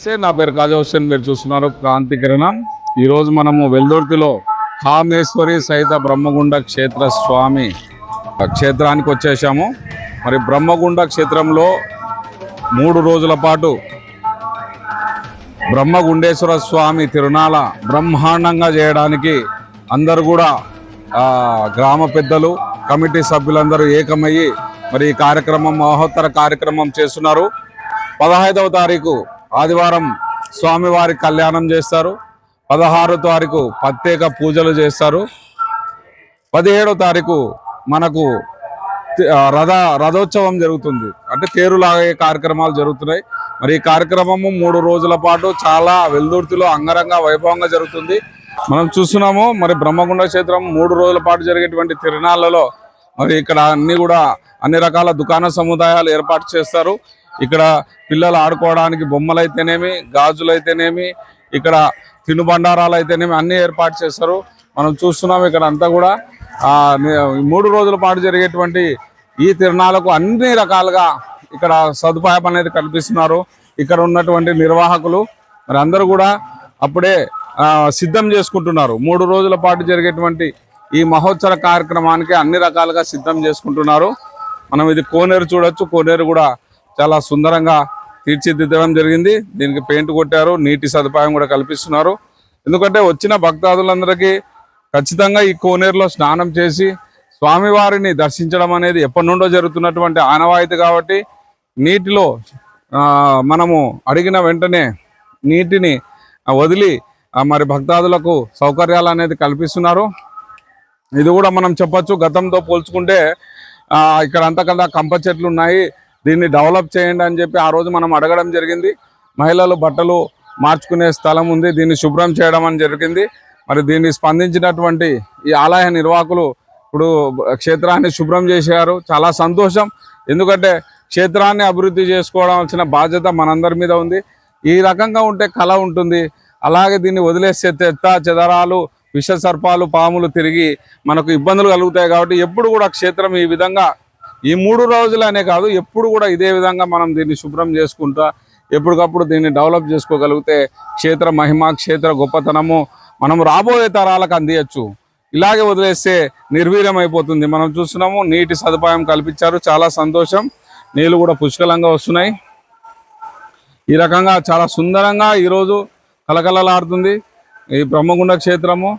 నా పేరు కాజా హుస్సేన్. మీరు చూస్తున్నారు క్రాంతి కిరణం. ఈరోజు మనము వెల్దుర్తిలో కామేశ్వరి సహిత బ్రహ్మగుండ క్షేత్ర స్వామి క్షేత్రానికి వచ్చేసాము. మరి బ్రహ్మగుండ క్షేత్రంలో 3 రోజుల పాటు బ్రహ్మగుండేశ్వర స్వామి తిరునాళ బ్రహ్మాండంగా చేయడానికి అందరూ కూడా గ్రామ పెద్దలు, కమిటీ సభ్యులందరూ ఏకమయ్యి మరి ఈ కార్యక్రమం మహోత్తర కార్యక్రమం చేస్తున్నారు. 15వ తారీఖు ఆదివారం స్వామివారి కళ్యాణం చేస్తారు. 16వ తారీఖు ప్రత్యేక పూజలు చేస్తారు. 17వ తారీఖు మనకు రథోత్సవం జరుగుతుంది, అంటే తేరులాగే కార్యక్రమాలు జరుగుతున్నాయి. మరి ఈ కార్యక్రమము 3 రోజుల పాటు చాలా వెల్దుర్తిలో అంగరంగ వైభవంగా జరుగుతుంది. మనం చూస్తున్నాము. మరి బ్రహ్మగుండ క్షేత్రం 3 రోజుల పాటు జరిగేటువంటి తిరునాళ్లలో మరి ఇక్కడ అన్ని రకాల దుకాణ సముదాయాలు ఏర్పాటు చేస్తారు. ఇక్కడ పిల్లలు ఆడుకోవడానికి బొమ్మలు అయితేనేమి, గాజులు అయితేనేమి, ఇక్కడ తినుబండారాలు అయితేనేమి అన్ని ఏర్పాటు చేస్తారు. మనం చూస్తున్నాం ఇక్కడ అంతా కూడా 3 రోజుల పాటు జరిగేటువంటి ఈ తిరునాళ్లకు అన్ని రకాలుగా ఇక్కడ సదుపాయం అనేది కల్పిస్తున్నారు. ఇక్కడ ఉన్నటువంటి నిర్వాహకులు మరి అందరూ కూడా అప్పుడే సిద్ధం చేసుకుంటున్నారు. 3 రోజుల పాటు జరిగేటువంటి ఈ మహోత్సవ కార్యక్రమానికి అన్ని రకాలుగా సిద్ధం చేసుకుంటున్నారు. మనం ఇది కోనేరు చూడొచ్చు. కోనేరు కూడా చాలా సుందరంగా తీర్చిదిద్దడం జరిగింది. దీనికి పెయింట్ కొట్టారు, నీటి సదుపాయం కూడా కల్పిస్తున్నారు. ఎందుకంటే వచ్చిన భక్తాదులందరికీ ఖచ్చితంగా ఈ కోనేరులో స్నానం చేసి స్వామివారిని దర్శించడం అనేది ఎప్పటి నుండో జరుగుతున్నటువంటి ఆనవాయితీ కాబట్టి నీటిలో మనము అడిగిన వెంటనే నీటిని వదిలి మరి భక్తాదులకు సౌకర్యాలు అనేది కల్పిస్తున్నారు. ఇది కూడా మనం చెప్పచ్చు, గతంతో పోల్చుకుంటే ఇక్కడ అంతకన్నా కంప చెట్లు ఉన్నాయి, దీన్ని డెవలప్ చేయండి అని చెప్పి ఆ రోజు మనం అడగడం జరిగింది. మహిళలు బట్టలు మార్చుకునే స్థలం ఉంది, దీన్ని శుభ్రం చేయడం అని జరిగింది. మరి దీన్ని స్పందించినటువంటి ఈ ఆలయ నిర్వాహకులు ఇప్పుడు క్షేత్రాన్ని శుభ్రం చేశారు. చాలా సంతోషం. ఎందుకంటే క్షేత్రాన్ని అభివృద్ధి చేసుకోవాల్సిన బాధ్యత మనందరి మీద ఉంది. ఈ రకంగా ఉంటే కళ ఉంటుంది. అలాగే దీన్ని వదిలేస్తే చెదరాలు, విష సర్పాలు, పాములు తిరిగి మనకు ఇబ్బందులు కలుగుతాయి. కాబట్టి ఎప్పుడు కూడా క్షేత్రం ఈ విధంగా ఈ 3 రోజులనే కాదు, ఎప్పుడు కూడా ఇదే విధంగా మనం దీన్ని శుభ్రం చేసుకుంటా ఎప్పటికప్పుడు దీన్ని డెవలప్ చేసుకోగలిగితే క్షేత్ర మహిమ, క్షేత్ర గొప్పతనము మనం రాబోయే తరాలకు అందియచ్చు. ఇలాగే వదిలేస్తే నిర్వీర్యం అయిపోతుంది. మనం చూస్తున్నాము, నీటి సదుపాయం కల్పించారు. చాలా సంతోషం. నీళ్ళు కూడా పుష్కలంగా వస్తున్నాయి. ఈ రకంగా చాలా సుందరంగా ఈరోజు కలకలలాడుతుంది ఈ బ్రహ్మగుండ క్షేత్రము.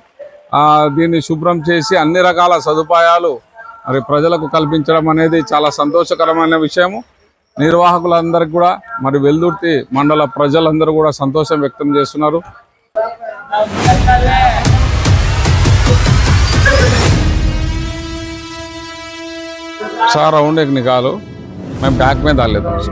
దీన్ని శుభ్రం చేసి అన్ని రకాల సదుపాయాలు మరి ప్రజలకు కల్పించడం అనేది చాలా సంతోషకరమైన విషయము. నిర్వాహకులందరికీ కూడా మరి వెల్దుర్తి మండల ప్రజలందరూ కూడా సంతోషం వ్యక్తం చేస్తున్నారు. సార్ రౌండ్ एक निकालो, मैं बैक में डाल लेता हूँ.